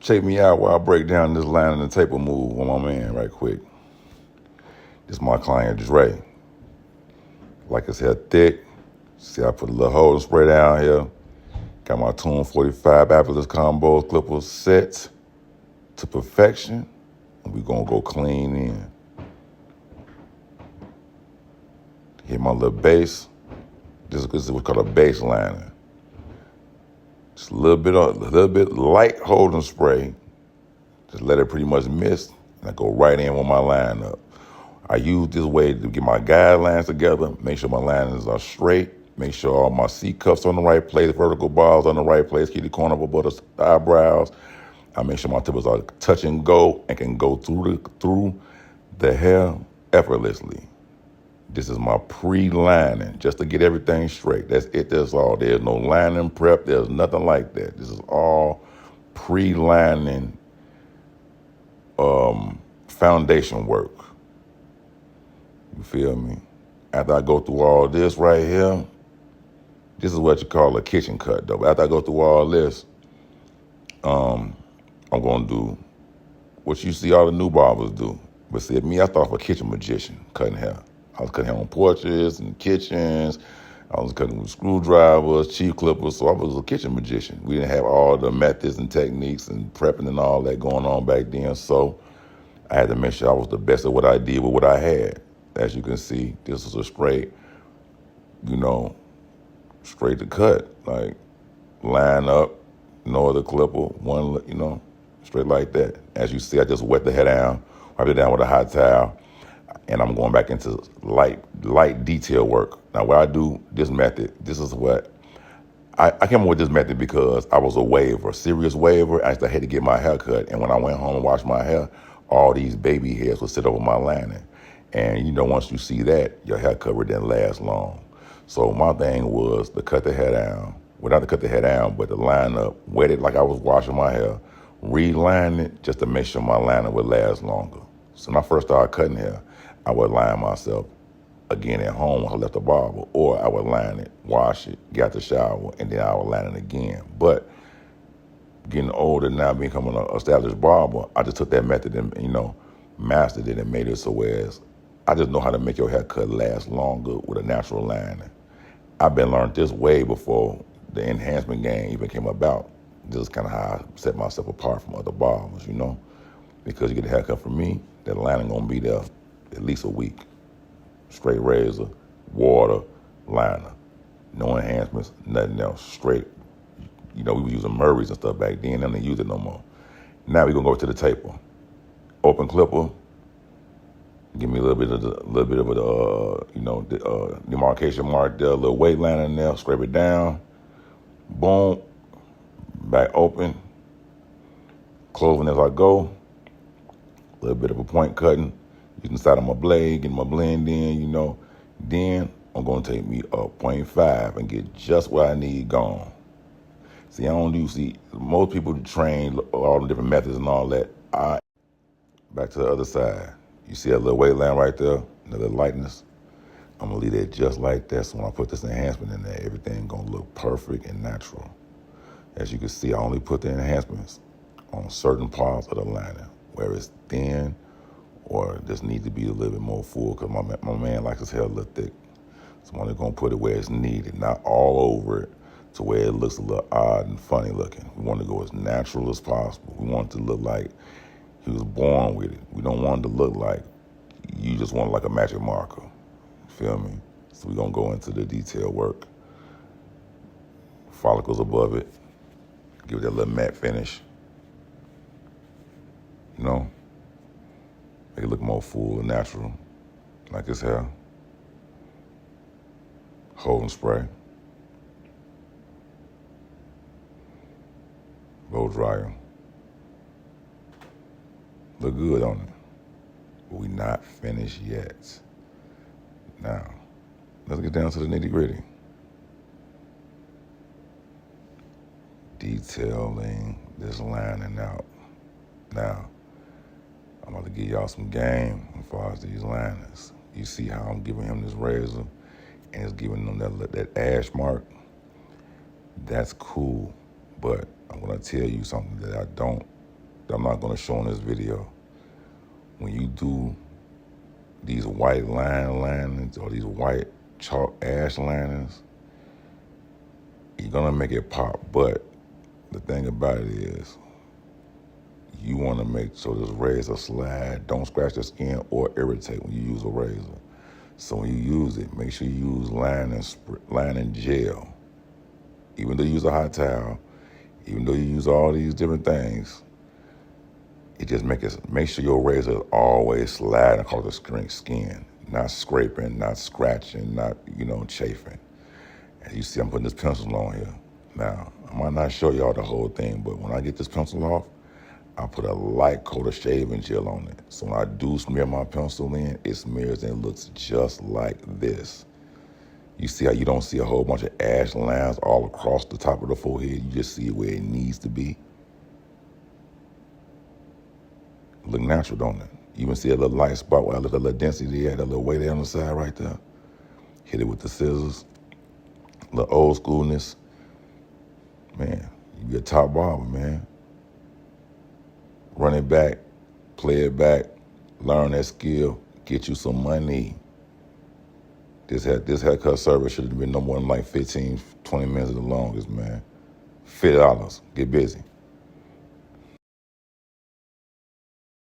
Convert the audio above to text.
Check me out while I break down this line and the taper move on my man right quick. This is my client Dre. Like his hair thick. See, I put a little holding spray down here. Got my Tune 45 Apple's combos clippers set to perfection. And we gonna go clean in. Hit my little base. This is what's called a base liner. Just a little bit light holding spray. Just let it pretty much mist, and I go right in with my line up. I use this way to get my guidelines together, make sure my lines are straight, make sure all my C cuffs on the right place, vertical bars on the right place, keep the corner above the eyebrows. I make sure my tippers are touch and go and can go through the hair effortlessly. This is my pre-lining, just to get everything straight. That's it, that's all. There's no lining prep, there's nothing like that. This is all pre-lining foundation work. You feel me? After I go through all this right here, this is what you call a kitchen cut, though. After I go through all this, I'm gonna do what you see all the new barbers do. But see, me, I thought of a kitchen magician cutting hair. I was cutting hair on porches and kitchens. I was cutting with screwdrivers, cheap clippers, so I was a kitchen magician. We didn't have all the methods and techniques and prepping and all that going on back then, so I had to make sure I was the best at what I did with what I had. As you can see, this is a straight, straight to cut. Like, line up, no other clipper, one, straight like that. As you see, I just wet the hair down, wipe it down with a hot towel, and I'm going back into light detail work. Now, when I do this method, this is what, I came up with this method because I was a serious waver. I had to get my hair cut, and when I went home and washed my hair, all these baby hairs would sit over my lining. And once you see that, your hair cover didn't last long. So my thing was to cut the hair down. Well, not to cut the hair down, but to line up, wet it like I was washing my hair, reline it just to make sure my liner would last longer. So when I first started cutting hair, I would line myself again at home when I left the barber, or I would line it, wash it, get out the shower, and then I would line it again. But getting older now, becoming an established barber, I just took that method and, mastered it and made it so as I just know how to make your haircut last longer with a natural lining. I've been learned this way before the enhancement game even came about. This is kind of how I set myself apart from other barbers, because you get a haircut from me, that lining gonna be there at least a week. Straight razor, water, liner, no enhancements, nothing else, straight. We were using Murray's and stuff back then, and they use it no more. Now we're gonna go to the taper. Open clipper. Give me a little bit of the demarcation mark there, a little weight line in there, scrape it down. Boom. Back open. Closing as I go. A little bit of a point cutting. Using the side of my blade, getting my blend in, Then I'm going to take me a 0.5 and get just what I need gone. See, most people train all the different methods and all that. Back to the other side. You see that little weight line right there, another lightness? I'm gonna leave that just like that, so when I put this enhancement in there, everything gonna look perfect and natural. As you can see, I only put the enhancements on certain parts of the liner, where it's thin or just needs to be a little bit more full, because my man likes his hair a little thick. So I'm only gonna put it where it's needed, not all over it, to where it looks a little odd and funny looking. We want to go as natural as possible. We want it to look like he was born with it. We don't want it to look like you just want it like a magic marker. Feel me? So we're going to go into the detail work. Follicles above it. Give it that little matte finish. Make it look more full and natural, like his hair. Holding spray. Blow dryer. Look good on it, but we not finished yet. Now, let's get down to the nitty gritty. Detailing this lining out. Now, I'm about to give y'all some game as far as these liners. You see how I'm giving him this razor and it's giving him that ash mark? That's cool, but I'm gonna tell you something that I don't that I'm not going to show in this video. When you do these white line linings or these white chalk ash linings, you're going to make it pop. But the thing about it is, you want to make sure this razor slide, don't scratch the skin or irritate when you use a razor. So when you use it, make sure you use lining gel. Even though you use a hot towel, even though you use all these different things, it just make sure your razor is always sliding across the skin, not scraping, not scratching, not chafing. And you see, I'm putting this pencil on here. Now, I might not show y'all the whole thing, but when I get this pencil off, I put a light coat of shaving gel on it. So when I do smear my pencil in, it smears and it looks just like this. You see how you don't see a whole bunch of ash lines all across the top of the forehead? You just see it where it needs to be. Look natural, don't it? You even see a little light spot where a little density there, that little weight there on the side right there. Hit it with the scissors. A little old schoolness. Man, you be a top barber, man. Run it back, play it back, learn that skill, get you some money. This haircut service should have been no more than like 15, 20 minutes at the longest, man. $50. Get busy.